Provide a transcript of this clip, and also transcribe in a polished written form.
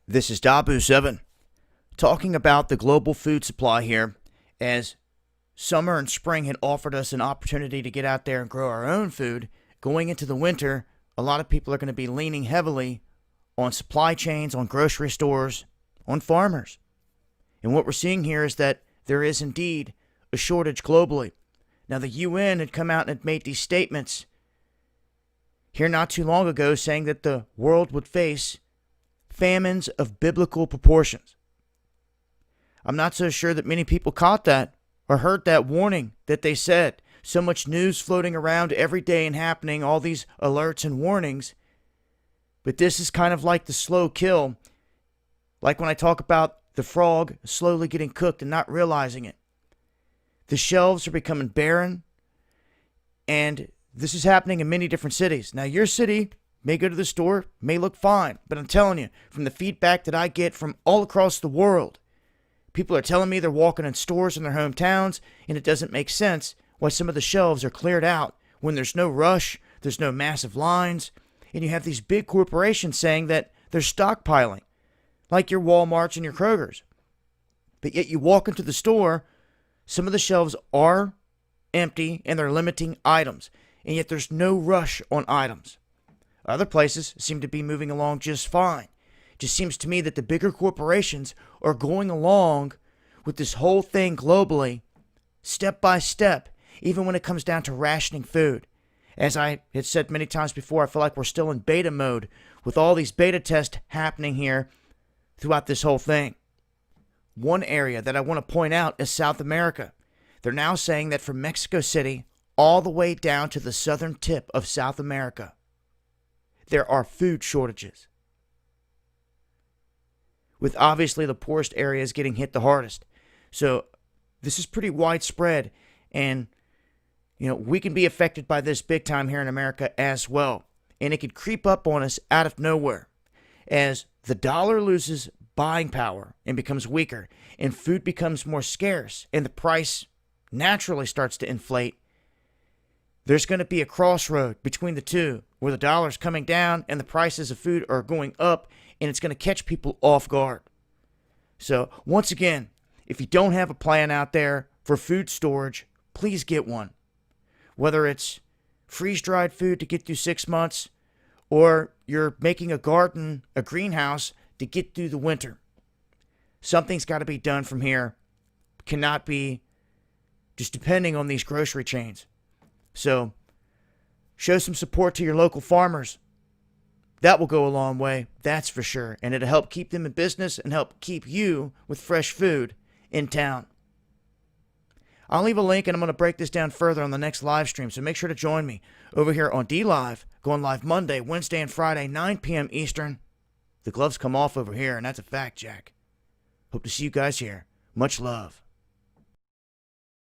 This is Dabu7 talking about the global food supply here, as summer and spring had offered us an opportunity to get out there and grow our own food. Going into the winter, a lot of people are going to be leaning heavily on supply chains, on grocery stores, on farmers. And what we're seeing here is that there is indeed a shortage globally. Now, the UN had come out and had made these statements here not too long ago saying that the world would face famines of biblical proportions. I'm not so sure that many people caught that or heard that warning that they said. So much news floating around every day and happening, all these alerts and warnings. But this is kind of like the slow kill. Like when I talk about the frog slowly getting cooked and not realizing it. The shelves are becoming barren. And this is happening in many different cities. Now, your city may go to the store, may look fine. But I'm telling you, from the feedback that I get from all across the world, people are telling me they're walking in stores in their hometowns, and it doesn't make sense why some of the shelves are cleared out when there's no rush, there's no massive lines, and you have these big corporations saying that they're stockpiling, like your Walmarts and your Krogers. But yet you walk into the store, some of the shelves are empty and they're limiting items, and yet there's no rush on items. Other places seem to be moving along just fine. It just seems to me that the bigger corporations are going along with this whole thing globally, step by step, even when it comes down to rationing food. As I had said many times before, I feel like we're still in beta mode with all these beta tests happening here throughout this whole thing. One area that I want to point out is South America. They're now saying that from Mexico City all the way down to the southern tip of South America, there are food shortages, with obviously the poorest areas getting hit the hardest. So this is pretty widespread, and we can be affected by this big time here in America as well. And it could creep up on us out of nowhere as the dollar loses buying power and becomes weaker, and food becomes more scarce, and the price naturally starts to inflate. There's going to be a crossroad between the two where the dollar's coming down and the prices of food are going up, and it's going to catch people off guard. So once again, if you don't have a plan out there for food storage, please get one. Whether it's freeze-dried food to get through 6 months, or you're making a garden, a greenhouse to get through the winter. Something's got to be done from here. Cannot be just depending on these grocery chains. So, show some support to your local farmers. That will go a long way, that's for sure. And it'll help keep them in business and help keep you with fresh food in town. I'll leave a link, and I'm going to break this down further on the next live stream. So make sure to join me over here on DLive, going live Monday, Wednesday, and Friday, 9 p.m. Eastern. The gloves come off over here, and that's a fact, Jack. Hope to see you guys here. Much love.